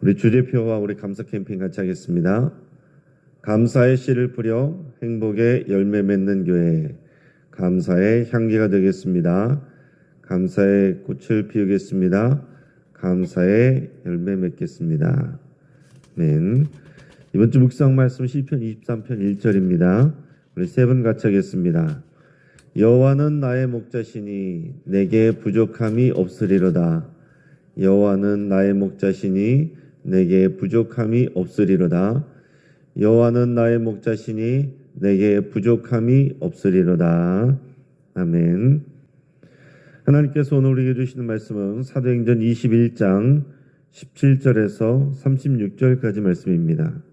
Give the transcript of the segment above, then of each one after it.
우리 주대표와 우리 감사 캠핑 같이 하겠습니다. 감사의 씨를 뿌려 행복의 열매 맺는 교회, 감사의 향기가 되겠습니다. 감사의 꽃을 피우겠습니다. 감사의 열매 맺겠습니다. 아멘. 이번 주 묵상 말씀 시편 23편 1절입니다. 우리 세 분 같이 하겠습니다. 여호와는 나의 목자시니 내게 부족함이 없으리로다. 여호와는 나의 목자시니 내게 부족함이 없으리로다. 여호와는 나의 목자시니 내게 부족함이 없으리로다. 아멘. 하나님께서 오늘 우리에게 주시는 말씀은 사도행전 21장 17절에서 36절까지 말씀입니다.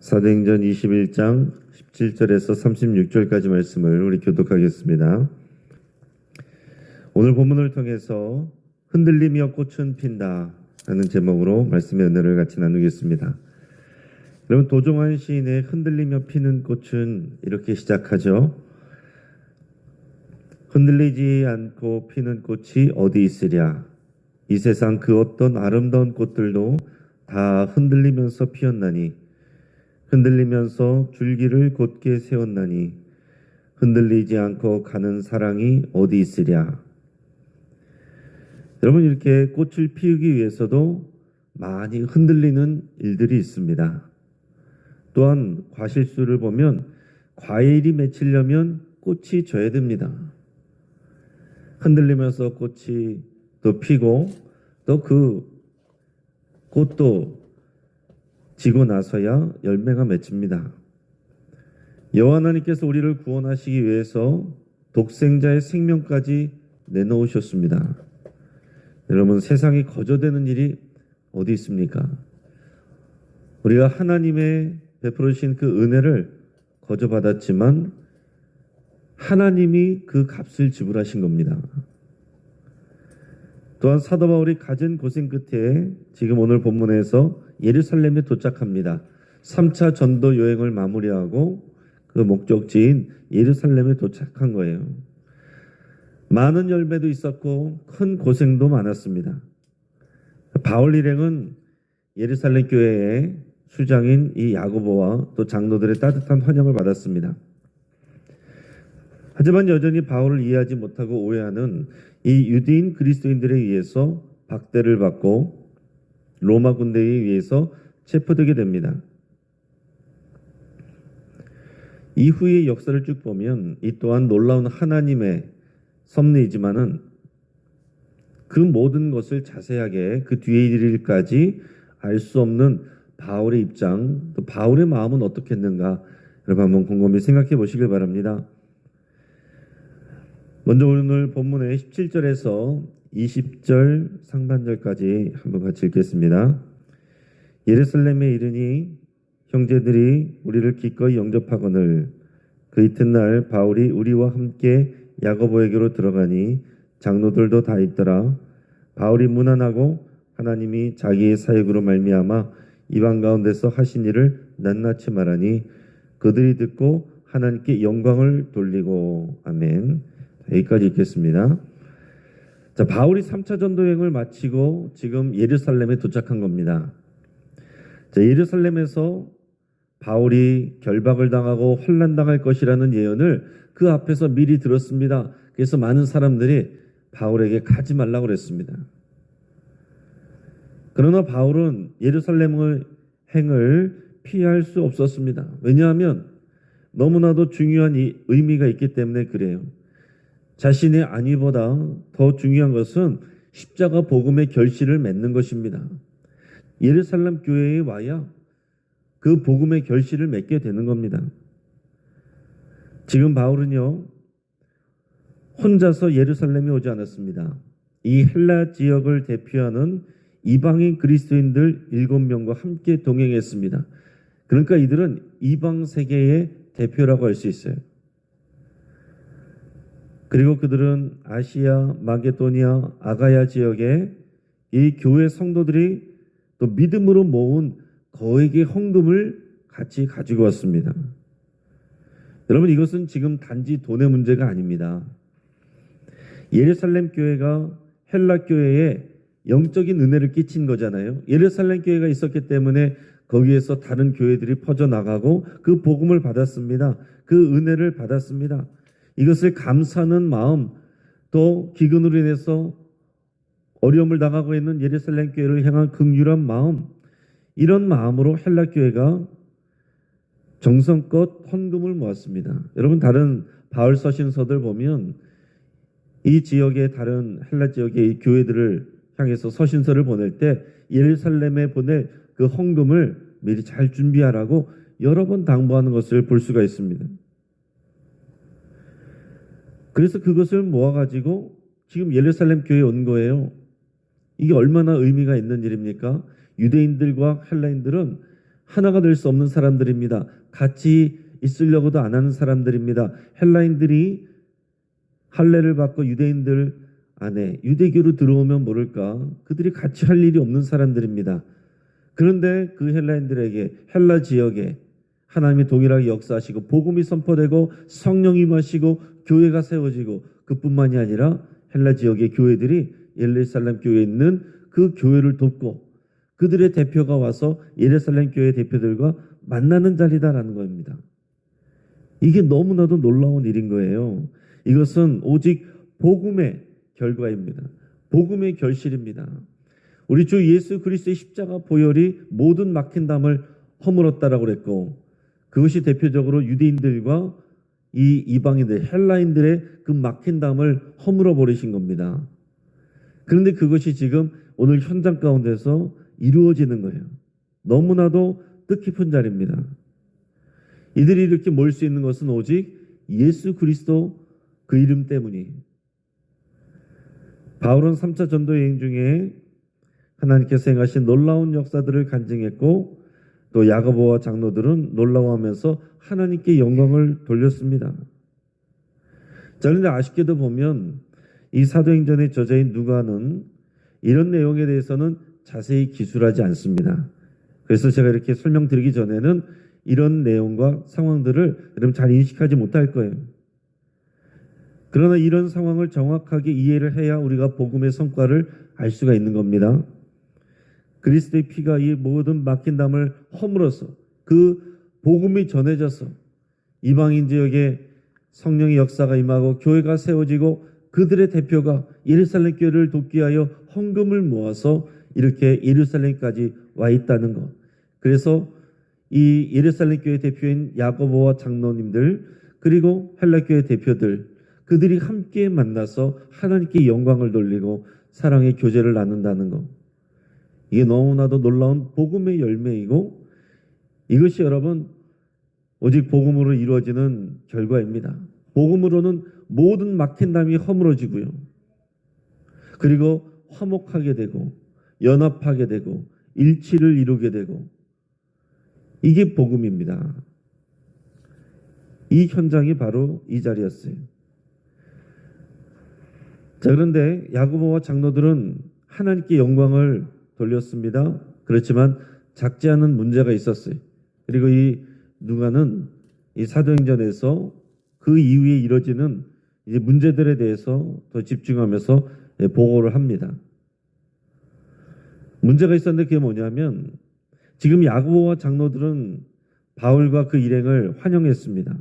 사도행전 21장 17절에서 36절까지 말씀을 우리 교독하겠습니다. 오늘 본문을 통해서 흔들리며 꽃은 핀다 라는 제목으로 말씀의 은혜를 같이 나누겠습니다. 여러분, 도종환 시인의 흔들리며 피는 꽃은 이렇게 시작하죠. 흔들리지 않고 피는 꽃이 어디 있으랴. 이 세상 그 어떤 아름다운 꽃들도 다 흔들리면서 피었나니 흔들리면서 줄기를 곧게 세웠나니 흔들리지 않고 가는 사랑이 어디 있으랴. 여러분, 이렇게 꽃을 피우기 위해서도 많이 흔들리는 일들이 있습니다. 또한 과실수를 보면 과일이 맺히려면 꽃이 져야 됩니다. 흔들리면서 꽃이 또 피고 또 그 꽃도 지고 나서야 열매가 맺힙니다. 여호와 하나님께서 우리를 구원하시기 위해서 독생자의 생명까지 내놓으셨습니다. 여러분, 세상이 거저되는 일이 어디 있습니까? 우리가 하나님의 베풀어 주신 그 은혜를 거저받았지만 하나님이 그 값을 지불하신 겁니다. 또한 사도 바울이 가진 고생 끝에 지금 오늘 본문에서 예루살렘에 도착합니다. 3차 전도 여행을 마무리하고 그 목적지인 예루살렘에 도착한 거예요. 많은 열매도 있었고 큰 고생도 많았습니다. 바울 일행은 예루살렘 교회의 수장인 이 야고보와 또 장로들의 따뜻한 환영을 받았습니다. 하지만 여전히 바울을 이해하지 못하고 오해하는 이 유대인 그리스도인들에 의해서 박대를 받고 로마 군대에 의해서 체포되게 됩니다. 이후의 역사를 쭉 보면 이 또한 놀라운 하나님의 섭리이지만은 그 모든 것을 자세하게 그 뒤의 일까지 알 수 없는 바울의 입장, 또 바울의 마음은 어떻겠는가, 여러분 한번 곰곰이 생각해 보시길 바랍니다. 먼저 오늘 본문의 17절에서 20절 상반절까지 한번 같이 읽겠습니다. 예루살렘에 이르니 형제들이 우리를 기꺼이 영접하거늘 그 이튿날 바울이 우리와 함께 야고보에게로 들어가니 장로들도 다 있더라. 바울이 문안하고 하나님이 자기의 사역으로 말미암아 이방 가운데서 하신 일을 낱낱이 말하니 그들이 듣고 하나님께 영광을 돌리고. 아멘. 여기까지 읽겠습니다. 자, 바울이 3차 전도 여행을 마치고 지금 예루살렘에 도착한 겁니다. 자, 예루살렘에서 바울이 결박을 당하고 환난당할 것이라는 예언을 그 앞에서 미리 들었습니다. 그래서 많은 사람들이 바울에게 가지 말라고 그랬습니다. 그러나 바울은 예루살렘의 행을 피할 수 없었습니다. 왜냐하면 너무나도 중요한 의미가 있기 때문에 그래요. 자신의 안위보다 더 중요한 것은 십자가 복음의 결실을 맺는 것입니다. 예루살렘 교회에 와야 그 복음의 결실을 맺게 되는 겁니다. 지금 바울은요, 혼자서 예루살렘에 오지 않았습니다. 이 헬라 지역을 대표하는 이방인 그리스도인들 7명과 함께 동행했습니다. 그러니까 이들은 이방 세계의 대표라고 할 수 있어요. 그리고 그들은 아시아, 마게도니아, 아가야 지역의 이 교회 성도들이 또 믿음으로 모은 거액의 헌금을 같이 가지고 왔습니다. 여러분, 이것은 지금 단지 돈의 문제가 아닙니다. 예루살렘 교회가 헬라 교회에 영적인 은혜를 끼친 거잖아요. 예루살렘 교회가 있었기 때문에 거기에서 다른 교회들이 퍼져나가고 그 복음을 받았습니다. 그 은혜를 받았습니다. 이것을 감사하는 마음, 또 기근으로 인해서 어려움을 당하고 있는 예루살렘 교회를 향한 긍휼한 마음, 이런 마음으로 헬라 교회가 정성껏 헌금을 모았습니다. 여러분, 다른 바울 서신서들 보면 이 지역의 다른 헬라 지역의 이 교회들을 향해서 서신서를 보낼 때 예루살렘에 보낼 그 헌금을 미리 잘 준비하라고 여러 번 당부하는 것을 볼 수가 있습니다. 그래서 그것을 모아가지고 지금 예루살렘 교회에 온 거예요. 이게 얼마나 의미가 있는 일입니까? 유대인들과 헬라인들은 하나가 될 수 없는 사람들입니다. 같이 있으려고도 안 하는 사람들입니다. 헬라인들이 할례를 받고 유대인들 안에 유대교로 들어오면 모를까 그들이 같이 할 일이 없는 사람들입니다. 그런데 그 헬라인들에게 헬라 지역에 하나님이 동일하게 역사하시고 복음이 선포되고 성령이 임하시고 교회가 세워지고 그뿐만이 아니라 헬라 지역의 교회들이 예루살렘 교회에 있는 그 교회를 돕고 그들의 대표가 와서 예루살렘 교회 대표들과 만나는 자리다라는 겁니다. 이게 너무나도 놀라운 일인 거예요. 이것은 오직 복음의 결과입니다. 복음의 결실입니다. 우리 주 예수 그리스도의 십자가 보혈이 모든 막힌 담을 허물었다라고 그랬고 그것이 대표적으로 유대인들과 이 이방인들, 헬라인들의 그 막힌 담을 허물어 버리신 겁니다. 그런데 그것이 지금 오늘 현장 가운데서 이루어지는 거예요. 너무나도 뜻깊은 자리입니다. 이들이 이렇게 모일 수 있는 것은 오직 예수 그리스도 그 이름 때문이에요. 바울은 3차 전도 여행 중에 하나님께서 행하신 놀라운 역사들을 간증했고 또 야고보와 장로들은 놀라워하면서 하나님께 영광을 돌렸습니다. 자, 그런데 아쉽게도 보면 이 사도행전의 저자인 누가는 이런 내용에 대해서는 자세히 기술하지 않습니다. 그래서 제가 이렇게 설명드리기 전에는 이런 내용과 상황들을 여러분 잘 인식하지 못할 거예요. 그러나 이런 상황을 정확하게 이해를 해야 우리가 복음의 성과를 알 수가 있는 겁니다. 그리스도의 피가 이 모든 막힌 담을 허물어서 그 복음이 전해져서 이방인 지역에 성령의 역사가 임하고 교회가 세워지고 그들의 대표가 예루살렘 교회를 돕기 위하여 헌금을 모아서 이렇게 예루살렘까지 와 있다는 것. 그래서 이 예루살렘 교회 대표인 야고보와 장로님들 그리고 헬라 교회 대표들 그들이 함께 만나서 하나님께 영광을 돌리고 사랑의 교제를 나눈다는 것. 이게 너무나도 놀라운 복음의 열매이고 이것이 여러분 오직 복음으로 이루어지는 결과입니다. 복음으로는 모든 막힌 담이 허물어지고요. 그리고 화목하게 되고 연합하게 되고 일치를 이루게 되고 이게 복음입니다. 이 현장이 바로 이 자리였어요. 자, 그런데 야고보와 장로들은 하나님께 영광을 돌렸습니다. 그렇지만 작지 않은 문제가 있었어요. 그리고 이 누가는 이 사도행전에서 그 이후에 이뤄지는 이제 문제들에 대해서 더 집중하면서 보고를 합니다. 문제가 있었는데 그게 뭐냐면 지금 야고보와 장로들은 바울과 그 일행을 환영했습니다.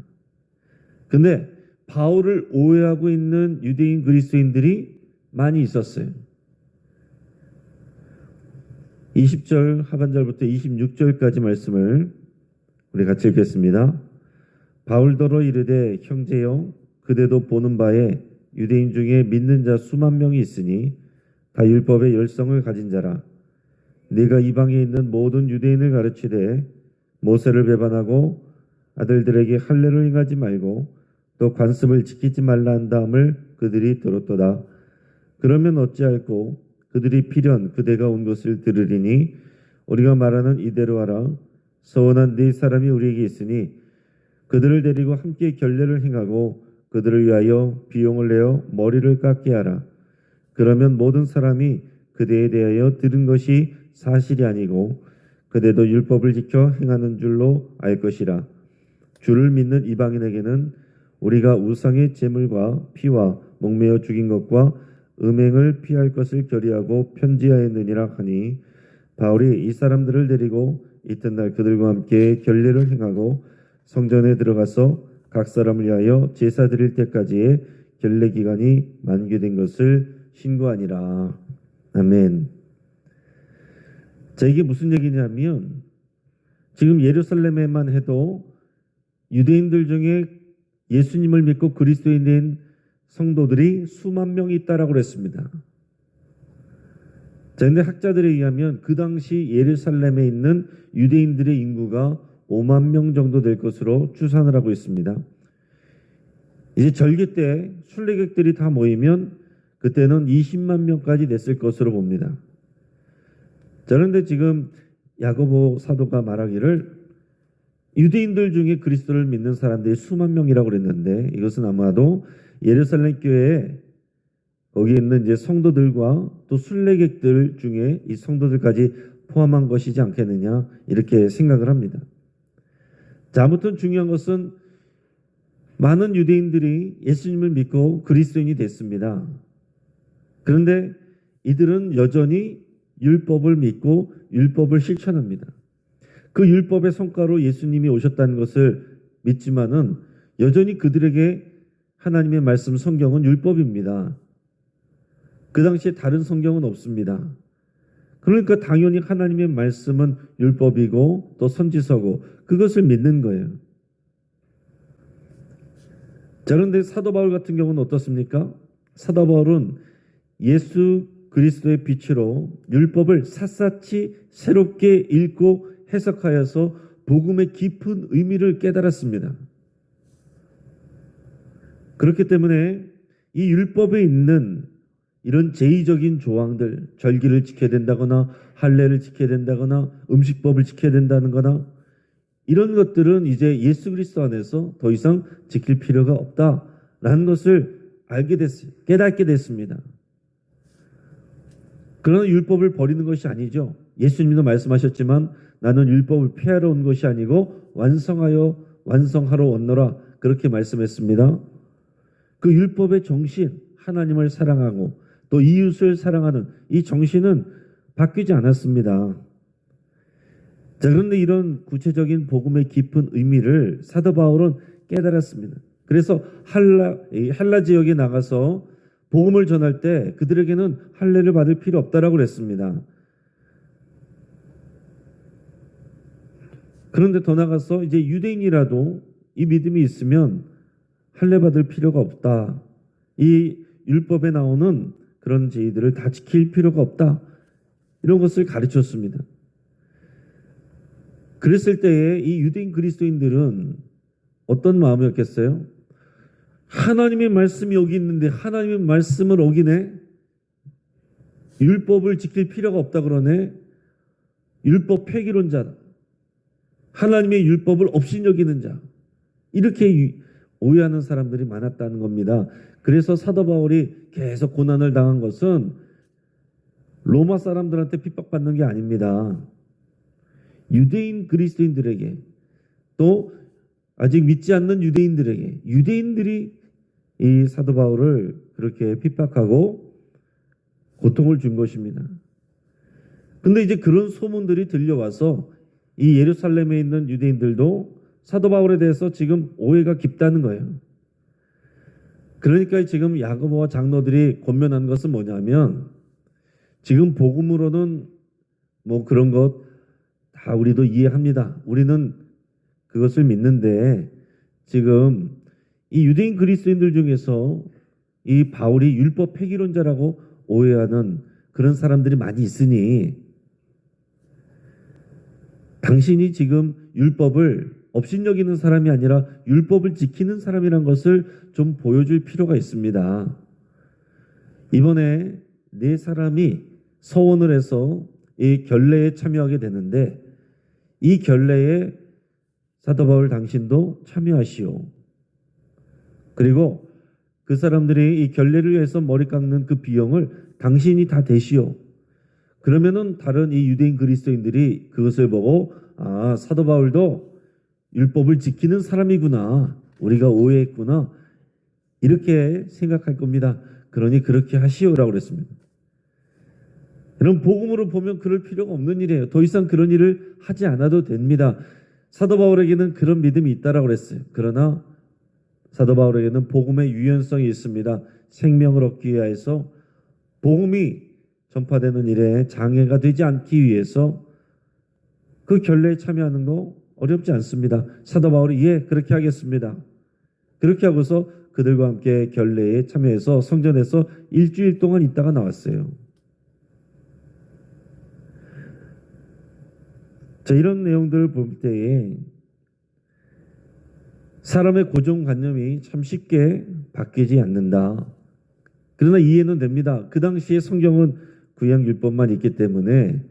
근데 바울을 오해하고 있는 유대인 그리스도인들이 많이 있었어요. 20절 하반절부터 26절까지 말씀을 우리 같이 읽겠습니다. 바울더러 이르되 형제여 그대도 보는 바에 유대인 중에 믿는 자 수만 명이 있으니 다 율법의 열성을 가진 자라. 네가 이방에 있는 모든 유대인을 가르치되 모세를 배반하고 아들들에게 할례를 행하지 말고 또 관습을 지키지 말라 한 다음을 그들이 들었도다. 그러면 어찌할꼬 그들이 필연 그대가 온 것을 들으리니 우리가 말하는 이대로 하라. 서원한 네 사람이 우리에게 있으니 그들을 데리고 함께 결례를 행하고 그들을 위하여 비용을 내어 머리를 깎게 하라. 그러면 모든 사람이 그대에 대하여 들은 것이 사실이 아니고 그대도 율법을 지켜 행하는 줄로 알 것이라. 주를 믿는 이방인에게는 우리가 우상의 제물과 피와 목매어 죽인 것과 음행을 피할 것을 결의하고 편지하였느니라 하니 바울이 이 사람들을 데리고 이튿날 그들과 함께 결례를 행하고 성전에 들어가서 각 사람을 위하여 제사 드릴 때까지의 결례 기간이 만개된 것을 신고하니라. 아멘. 자, 이게 무슨 얘기냐면 지금 예루살렘에만 해도 유대인들 중에 예수님을 믿고 그리스도인인 성도들이 수만 명이 있다라고 그랬습니다. 자, 근데 학자들에 의하면 그 당시 예루살렘에 있는 유대인들의 인구가 5만 명 정도 될 것으로 추산을 하고 있습니다. 이제 절기 때 순례객들이 다 모이면 그때는 20만 명까지 됐을 것으로 봅니다. 자, 그런데 지금 야고보 사도가 말하기를 유대인들 중에 그리스도를 믿는 사람들이 수만 명이라고 그랬는데 이것은 아마도 예루살렘 교회에 거기에 있는 이제 성도들과 또 순례객들 중에 이 성도들까지 포함한 것이지 않겠느냐 이렇게 생각을 합니다. 자, 아무튼 중요한 것은 많은 유대인들이 예수님을 믿고 그리스도인이 됐습니다. 그런데 이들은 여전히 율법을 믿고 율법을 실천합니다. 그 율법의 성과로 예수님이 오셨다는 것을 믿지만은 여전히 그들에게 하나님의 말씀 성경은 율법입니다. 그 당시에 다른 성경은 없습니다. 그러니까 당연히 하나님의 말씀은 율법이고 또 선지서고 그것을 믿는 거예요. 자, 그런데 사도 바울 같은 경우는 어떻습니까? 사도 바울은 예수 그리스도의 빛으로 율법을 샅샅이 새롭게 읽고 해석하여서 복음의 깊은 의미를 깨달았습니다. 그렇기 때문에 이 율법에 있는 이런 제의적인 조항들, 절기를 지켜야 된다거나 할례를 지켜야 된다거나 음식법을 지켜야 된다는 거나 이런 것들은 이제 예수 그리스도 안에서 더 이상 지킬 필요가 없다라는 것을 알게 됐어요. 깨닫게 됐습니다. 그러나 율법을 버리는 것이 아니죠. 예수님도 말씀하셨지만 나는 율법을 폐하러 온 것이 아니고 완성하러 왔노라 그렇게 말씀했습니다. 그 율법의 정신, 하나님을 사랑하고 또 이웃을 사랑하는 이 정신은 바뀌지 않았습니다. 자, 그런데 이런 구체적인 복음의 깊은 의미를 사도 바울은 깨달았습니다. 그래서 헬라 지역에 나가서 복음을 전할 때 그들에게는 할례를 받을 필요 없다라고 그랬습니다. 그런데 더 나가서 이제 유대인이라도 이 믿음이 있으면 할례 받을 필요가 없다. 이 율법에 나오는 그런 제의들을 다 지킬 필요가 없다. 이런 것을 가르쳤습니다. 그랬을 때에 이 유대인 그리스도인들은 어떤 마음이었겠어요? 하나님의 말씀이 여기 있는데 하나님의 말씀을 어기네? 율법을 지킬 필요가 없다 그러네? 율법 폐기론자, 하나님의 율법을 업신여기는 자, 이렇게 오해하는 사람들이 많았다는 겁니다. 그래서 사도 바울이 계속 고난을 당한 것은 로마 사람들한테 핍박받는 게 아닙니다. 유대인 그리스도인들에게 또 아직 믿지 않는 유대인들에게 유대인들이 이 사도 바울을 그렇게 핍박하고 고통을 준 것입니다. 근데 이제 그런 소문들이 들려와서 이 예루살렘에 있는 유대인들도 사도 바울에 대해서 지금 오해가 깊다는 거예요. 그러니까 지금 야고보와 장로들이 권면한 것은 뭐냐면 지금 복음으로는 뭐 그런 것 다 우리도 이해합니다. 우리는 그것을 믿는데 지금 이 유대인 그리스도인들 중에서 이 바울이 율법 폐기론자라고 오해하는 그런 사람들이 많이 있으니 당신이 지금 율법을 업신여기는 사람이 아니라 율법을 지키는 사람이란 것을 좀 보여줄 필요가 있습니다. 이번에 네 사람이 서원을 해서 이 결례에 참여하게 되는데 이 결례에 사도 바울 당신도 참여하시오. 그리고 그 사람들이 이 결례를 위해서 머리 깎는 그 비용을 당신이 다 대시오. 그러면은 다른 이 유대인 그리스도인들이 그것을 보고 아, 사도 바울도 율법을 지키는 사람이구나. 우리가 오해했구나. 이렇게 생각할 겁니다. 그러니 그렇게 하시오라고 그랬습니다. 여러분, 복음으로 보면 그럴 필요가 없는 일이에요. 더 이상 그런 일을 하지 않아도 됩니다. 사도 바울에게는 그런 믿음이 있다라고 그랬어요. 그러나 사도 바울에게는 복음의 유연성이 있습니다. 생명을 얻기 위해서 복음이 전파되는 일에 장애가 되지 않기 위해서 그 결례에 참여하는 거 어렵지 않습니다. 사도 바울이 그렇게 하겠습니다. 그렇게 하고서 그들과 함께 결례에 참여해서 성전에서 일주일 동안 있다가 나왔어요. 자, 이런 내용들을 볼 때에 사람의 고정관념이 참 쉽게 바뀌지 않는다. 그러나 이해는 됩니다. 그 당시에 성경은 구약율법만 있기 때문에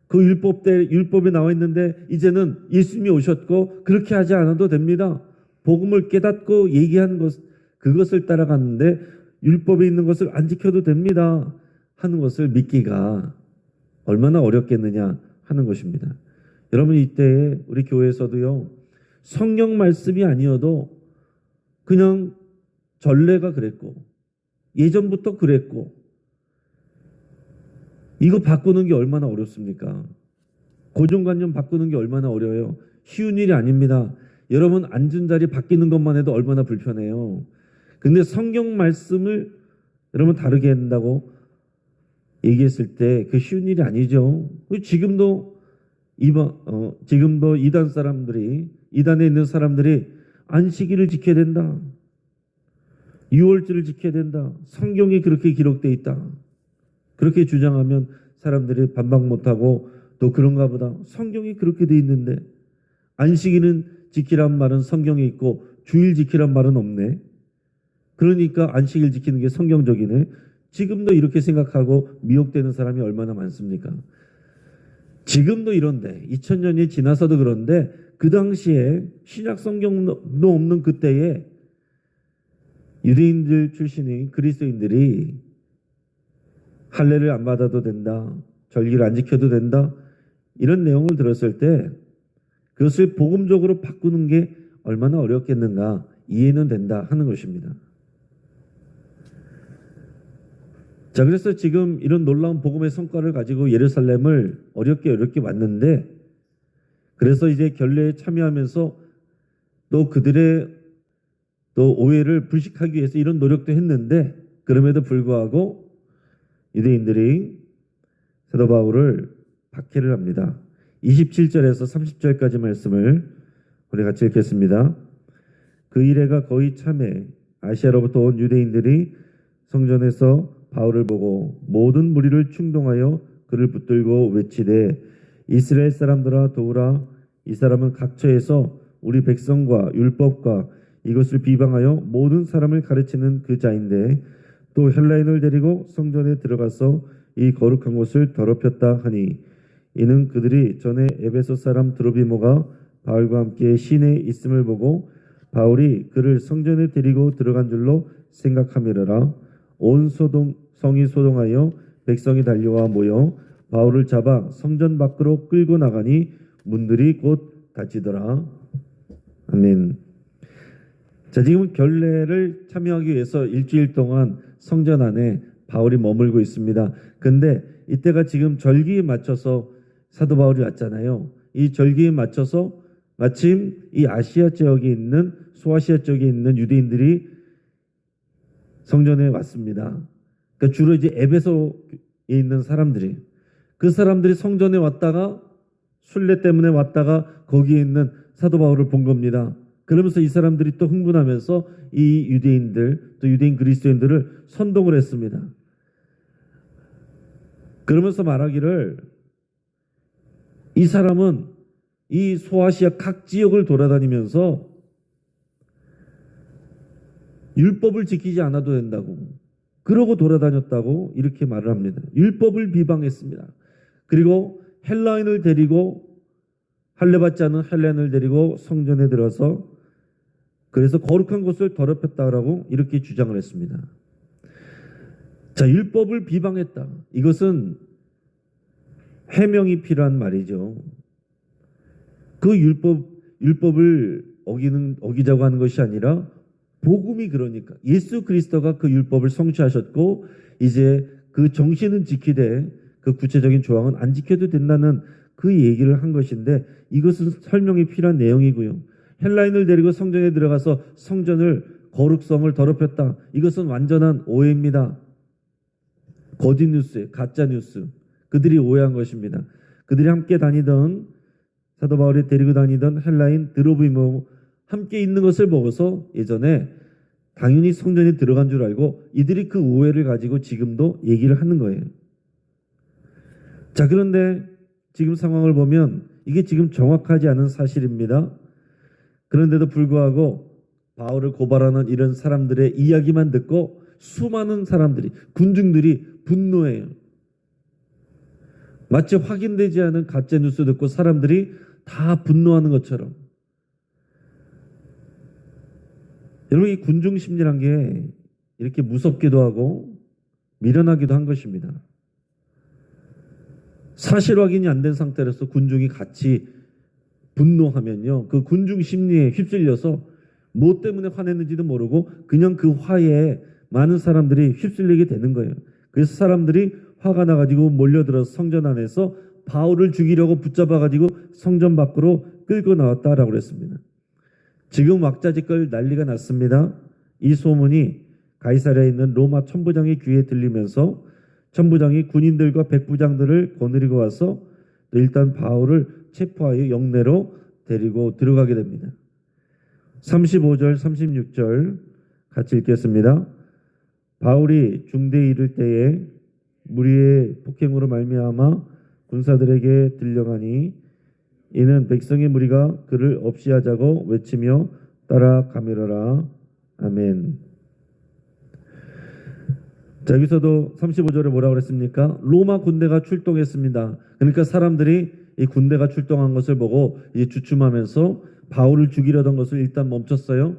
그 율법에 나와 있는데 이제는 예수님이 오셨고 그렇게 하지 않아도 됩니다. 복음을 깨닫고 얘기한 그것을 따라갔는데 율법에 있는 것을 안 지켜도 됩니다 하는 것을 믿기가 얼마나 어렵겠느냐 하는 것입니다. 여러분, 이때에 우리 교회에서도요, 성경 말씀이 아니어도 그냥 전례가 그랬고 예전부터 그랬고 이거 바꾸는 게 얼마나 어렵습니까? 고정관념 바꾸는 게 얼마나 어려워요. 쉬운 일이 아닙니다. 여러분, 앉은 자리 바뀌는 것만 해도 얼마나 불편해요. 근데 성경 말씀을 여러분 다르게 한다고 얘기했을 때 그 쉬운 일이 아니죠. 지금도 이단에 있는 사람들이 안식일을 지켜야 된다. 유월절을 지켜야 된다. 성경이 그렇게 기록되어 있다. 그렇게 주장하면 사람들이 반박 못하고 또 그런가 보다. 성경이 그렇게 돼 있는데 안식일은 지키란 말은 성경에 있고 주일 지키란 말은 없네. 그러니까 안식일 지키는 게 성경적이네. 지금도 이렇게 생각하고 미혹되는 사람이 얼마나 많습니까? 지금도 이런데 2000년이 지나서도 그런데 그 당시에 신약 성경도 없는 그때에 유대인들 출신인 그리스도인들이 할례를 안 받아도 된다, 절기를 안 지켜도 된다, 이런 내용을 들었을 때 그것을 복음적으로 바꾸는 게 얼마나 어렵겠는가 이해는 된다 하는 것입니다. 자, 그래서 지금 이런 놀라운 복음의 성과를 가지고 예루살렘을 어렵게 왔는데, 그래서 이제 결례에 참여하면서 또 그들의 또 오해를 불식하기 위해서 이런 노력도 했는데, 그럼에도 불구하고 유대인들이 사도 바울을 박해를 합니다. 27절에서 30절까지 말씀을 우리 같이 읽겠습니다. 그 이래가 거의 참에 아시아로부터 온 유대인들이 성전에서 바울을 보고 모든 무리를 충동하여 그를 붙들고 외치되, 이스라엘 사람들아 도우라. 이 사람은 각처에서 우리 백성과 율법과 이것을 비방하여 모든 사람을 가르치는 그 자인데 또 헬라인을 데리고 성전에 들어가서 이 거룩한 곳을 더럽혔다 하니, 이는 그들이 전에 에베소 사람 드로비모가 바울과 함께 시내에 있음을 보고 바울이 그를 성전에 데리고 들어간 줄로 생각함이라. 온 성이 소동하여 백성이 달려와 모여 바울을 잡아 성전 밖으로 끌고 나가니 문들이 곧 닫히더라. 아멘. 자, 지금 결례를 참여하기 위해서 일주일 동안 성전 안에 바울이 머물고 있습니다. 근데 이때가 지금 절기에 맞춰서 사도 바울이 왔잖아요. 이 절기에 맞춰서 마침 이 아시아 지역에 있는 소아시아 쪽에 있는 유대인들이 성전에 왔습니다. 그러니까 주로 이제 에베소에 있는 사람들이, 그 사람들이 성전에 왔다가 순례 때문에 왔다가 거기에 있는 사도 바울을 본 겁니다. 그러면서 이 사람들이 또 흥분하면서 이 유대인들, 또 유대인 그리스도인들을 선동을 했습니다. 그러면서 말하기를, 이 사람은 이 소아시아 각 지역을 돌아다니면서 율법을 지키지 않아도 된다고, 그러고 돌아다녔다고 이렇게 말을 합니다. 율법을 비방했습니다. 그리고 헬라인을 데리고, 할례받지 않은 헬라인을 데리고 성전에 들어서 그래서 거룩한 곳을 더럽혔다라고 이렇게 주장을 했습니다. 자, 율법을 비방했다. 이것은 해명이 필요한 말이죠. 그 율법을 어기자고 하는 것이 아니라 복음이 그러니까 예수 그리스도가 그 율법을 성취하셨고 이제 그 정신은 지키되 그 구체적인 조항은 안 지켜도 된다는 그 얘기를 한 것인데 이것은 설명이 필요한 내용이고요. 헬라인을 데리고 성전에 들어가서 성전을 거룩성을 더럽혔다. 이것은 완전한 오해입니다. 거짓 뉴스, 가짜 뉴스. 그들이 오해한 것입니다. 그들이 함께 다니던 사도 바울이 데리고 다니던 헬라인 드로비모 함께 있는 것을 보고서 예전에 당연히 성전에 들어간 줄 알고 이들이 그 오해를 가지고 지금도 얘기를 하는 거예요. 자, 그런데 지금 상황을 보면 이게 지금 정확하지 않은 사실입니다. 그런데도 불구하고 바울을 고발하는 이런 사람들의 이야기만 듣고 수많은 사람들이, 군중들이 분노해요. 마치 확인되지 않은 가짜 뉴스 듣고 사람들이 다 분노하는 것처럼. 여러분, 이 군중 심리란 게 이렇게 무섭기도 하고 미련하기도 한 것입니다. 사실 확인이 안 된 상태로서 군중이 같이 분노하면요, 그 군중 심리에 휩쓸려서 뭐 때문에 화냈는지도 모르고 그냥 그 화에 많은 사람들이 휩쓸리게 되는 거예요. 그래서 사람들이 화가 나가지고 몰려들어서 성전 안에서 바울을 죽이려고 붙잡아가지고 성전 밖으로 끌고 나왔다라고 그랬습니다. 지금 왁자지껄 난리가 났습니다. 이 소문이 가이사랴에 있는 로마 천부장의 귀에 들리면서 천부장이 군인들과 백부장들을 거느리고 와서 일단 바울을 체포하여 영내로 데리고 들어가게 됩니다. 35절 36절 같이 읽겠습니다. 바울이 중대에 이를 때에 무리의 폭행으로 말미암아 군사들에게 들려가니 이는 백성의 무리가 그를 없이 하자고 외치며 따라가미러라. 아멘. 자, 여기서도 35절에 뭐라고 그랬습니까? 로마 군대가 출동했습니다. 그러니까 사람들이 이 군대가 출동한 것을 보고 이제 주춤하면서 바울을 죽이려던 것을 일단 멈췄어요.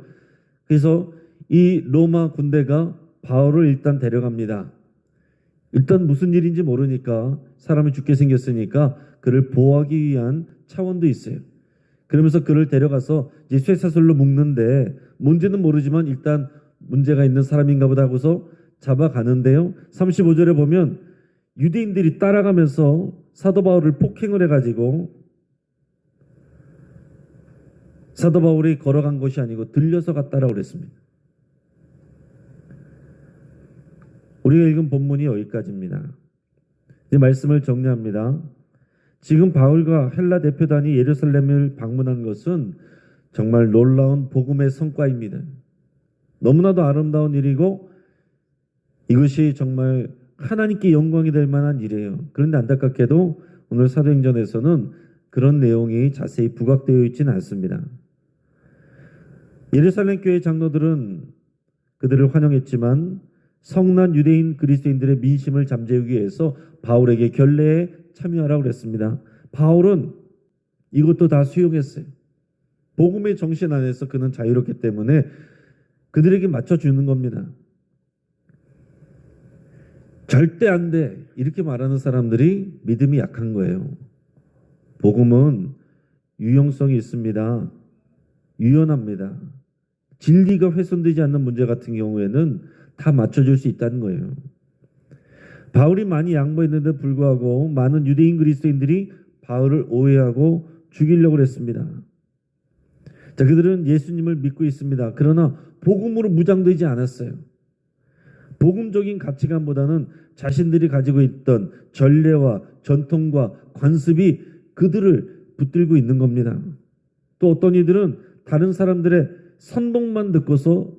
그래서 이 로마 군대가 바울을 일단 데려갑니다. 일단 무슨 일인지 모르니까 사람이 죽게 생겼으니까 그를 보호하기 위한 차원도 있어요. 그러면서 그를 데려가서 이제 쇠사슬로 묶는데 뭔지는 모르지만 일단 문제가 있는 사람인가 보다 하고서 잡아가는데요. 35절에 보면 유대인들이 따라가면서 사도 바울을 폭행을 해가지고 사도 바울이 걸어간 것이 아니고 들려서 갔다라고 그랬습니다. 우리가 읽은 본문이 여기까지입니다. 이 말씀을 정리합니다. 지금 바울과 헬라 대표단이 예루살렘을 방문한 것은 정말 놀라운 복음의 성과입니다. 너무나도 아름다운 일이고 이것이 정말 하나님께 영광이 될 만한 일이에요. 그런데 안타깝게도 오늘 사도행전에서는 그런 내용이 자세히 부각되어 있지는 않습니다. 예루살렘 교회 장로들은 그들을 환영했지만 성난 유대인 그리스도인들의 민심을 잠재우기 위해서 바울에게 결례에 참여하라고 그랬습니다. 바울은 이것도 다 수용했어요. 복음의 정신 안에서 그는 자유롭기 때문에 그들에게 맞춰주는 겁니다. 절대 안 돼 이렇게 말하는 사람들이 믿음이 약한 거예요. 복음은 유용성이 있습니다. 유연합니다. 진리가 훼손되지 않는 문제 같은 경우에는 다 맞춰줄 수 있다는 거예요. 바울이 많이 양보했는데 불구하고 많은 유대인 그리스도인들이 바울을 오해하고 죽이려고 했습니다. 자, 그들은 예수님을 믿고 있습니다. 그러나 복음으로 무장되지 않았어요. 복음적인 가치관보다는 자신들이 가지고 있던 전례와 전통과 관습이 그들을 붙들고 있는 겁니다. 또 어떤 이들은 다른 사람들의 선동만 듣고서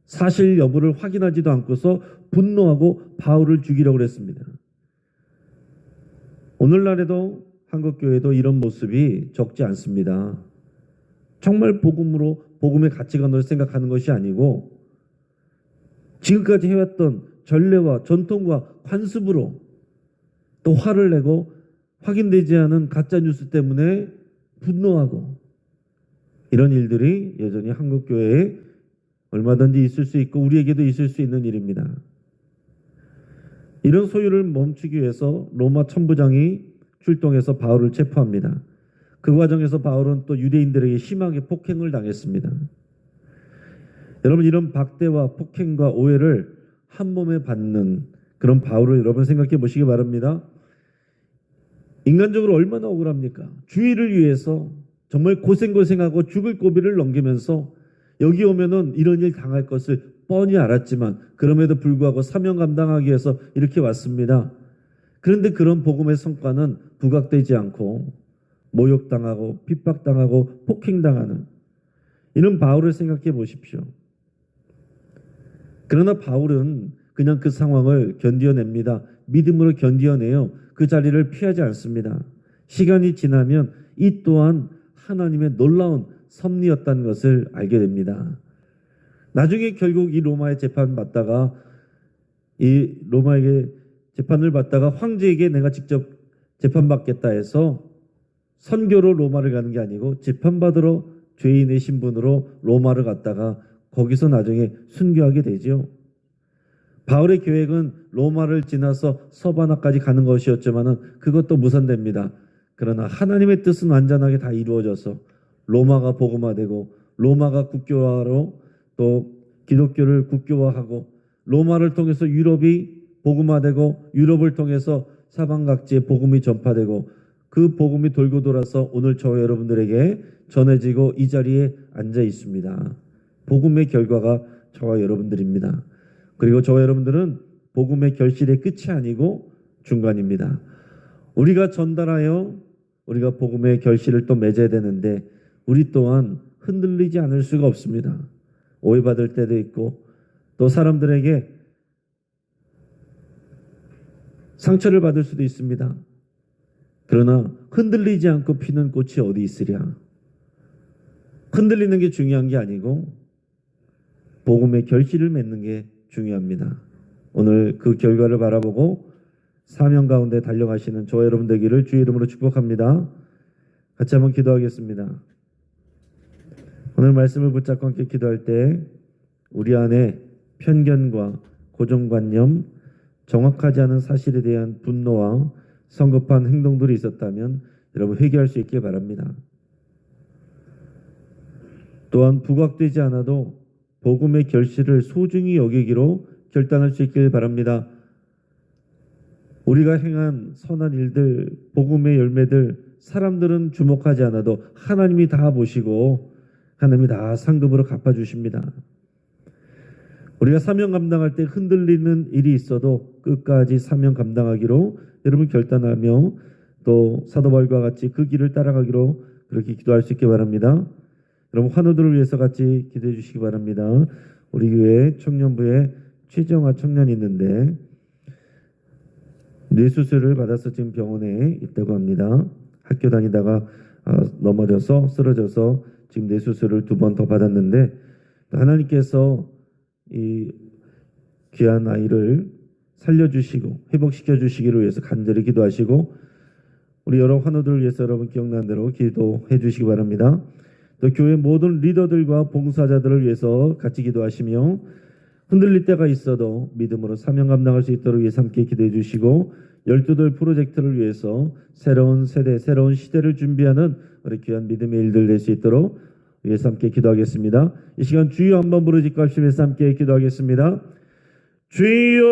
사실 여부를 확인하지도 않고서 분노하고 바울을 죽이려고 했습니다. 오늘날에도 한국교회도 이런 모습이 적지 않습니다. 정말 복음으로 복음의 가치관으로 생각하는 것이 아니고 지금까지 해왔던 전례와 전통과 관습으로 또 화를 내고 확인되지 않은 가짜뉴스 때문에 분노하고 이런 일들이 여전히 한국교회에 얼마든지 있을 수 있고 우리에게도 있을 수 있는 일입니다. 이런 소유를 멈추기 위해서 로마 천부장이 출동해서 바울을 체포합니다. 그 과정에서 바울은 또 유대인들에게 심하게 폭행을 당했습니다. 여러분, 이런 박대와 폭행과 오해를 한 몸에 받는 그런 바울을 여러분 생각해 보시기 바랍니다. 인간적으로 얼마나 억울합니까? 주의를 위해서 정말 고생하고 죽을 고비를 넘기면서 여기 오면은 이런 일 당할 것을 뻔히 알았지만 그럼에도 불구하고 사명 감당하기 위해서 이렇게 왔습니다. 그런데 그런 복음의 성과는 부각되지 않고 모욕당하고 핍박당하고 폭행당하는 이런 바울을 생각해 보십시오. 그러나 바울은 그냥 그 상황을 견디어냅니다. 믿음으로 견디어내요. 그 자리를 피하지 않습니다. 시간이 지나면 이 또한 하나님의 놀라운 섭리였다는 것을 알게 됩니다. 나중에 결국 이 로마의 재판 받다가 이 로마에게 재판을 받다가 황제에게 내가 직접 재판받겠다 해서 선교로 로마를 가는 게 아니고 재판받으러 죄인의 신분으로 로마를 갔다가 거기서 나중에 순교하게 되죠. 바울의 계획은 로마를 지나서 서바나까지 가는 것이었지만은 그것도 무산됩니다. 그러나 하나님의 뜻은 완전하게 다 이루어져서 로마가 복음화되고 로마가 국교화로 또 기독교를 국교화하고 로마를 통해서 유럽이 복음화되고 유럽을 통해서 사방 각지에 복음이 전파되고 그 복음이 돌고 돌아서 오늘 저와 여러분들에게 전해지고 이 자리에 앉아 있습니다. 복음의 결과가 저와 여러분들입니다. 그리고 저와 여러분들은 복음의 결실의 끝이 아니고 중간입니다. 우리가 전달하여 우리가 복음의 결실을 또 맺어야 되는데 우리 또한 흔들리지 않을 수가 없습니다. 오해받을 때도 있고 또 사람들에게 상처를 받을 수도 있습니다. 그러나 흔들리지 않고 피는 꽃이 어디 있으랴. 흔들리는 게 중요한 게 아니고 복음의 결실을 맺는 게 중요합니다. 오늘 그 결과를 바라보고 사명 가운데 달려가시는 저와 여러분 되기를 주의 이름으로 축복합니다. 같이 한번 기도하겠습니다. 오늘 말씀을 붙잡고 함께 기도할 때 우리 안에 편견과 고정관념, 정확하지 않은 사실에 대한 분노와 성급한 행동들이 있었다면 여러분 회개할 수 있길 바랍니다. 또한 부각되지 않아도 복음의 결실을 소중히 여기기로 결단할 수 있길 바랍니다. 우리가 행한 선한 일들, 복음의 열매들, 사람들은 주목하지 않아도 하나님이 다 보시고 하나님이 다 상급으로 갚아주십니다. 우리가 사명 감당할 때 흔들리는 일이 있어도 끝까지 사명 감당하기로 여러분 결단하며 또 사도 바울과 같이 그 길을 따라가기로 그렇게 기도할 수 있게 바랍니다. 여러분 환우들을 위해서 같이 기도해 주시기 바랍니다. 우리 교회 청년부에 최정아 청년이 있는데 뇌수술을 받아서 지금 병원에 있다고 합니다. 학교 다니다가 넘어져서 쓰러져서 지금 뇌수술을 2번 더 받았는데 하나님께서 이 귀한 아이를 살려주시고 회복시켜 주시기를 위해서 간절히 기도하시고 우리 여러 환우들을 위해서 여러분 기억나는 대로 기도해 주시기 바랍니다. 또 교회 모든 리더들과 봉사자들을 위해서 같이 기도하시며 흔들릴 때가 있어도 믿음으로 사명 감당할 수 있도록 위해서 함께 기도해 주시고 12돌 프로젝트를 위해서 새로운 세대, 새로운 시대를 준비하는 우리 귀한 믿음의 일들 될 수 있도록 위해서 함께 기도하겠습니다. 이 시간 주여 한번 부르짖고 합시면서 함께 기도하겠습니다. 주여!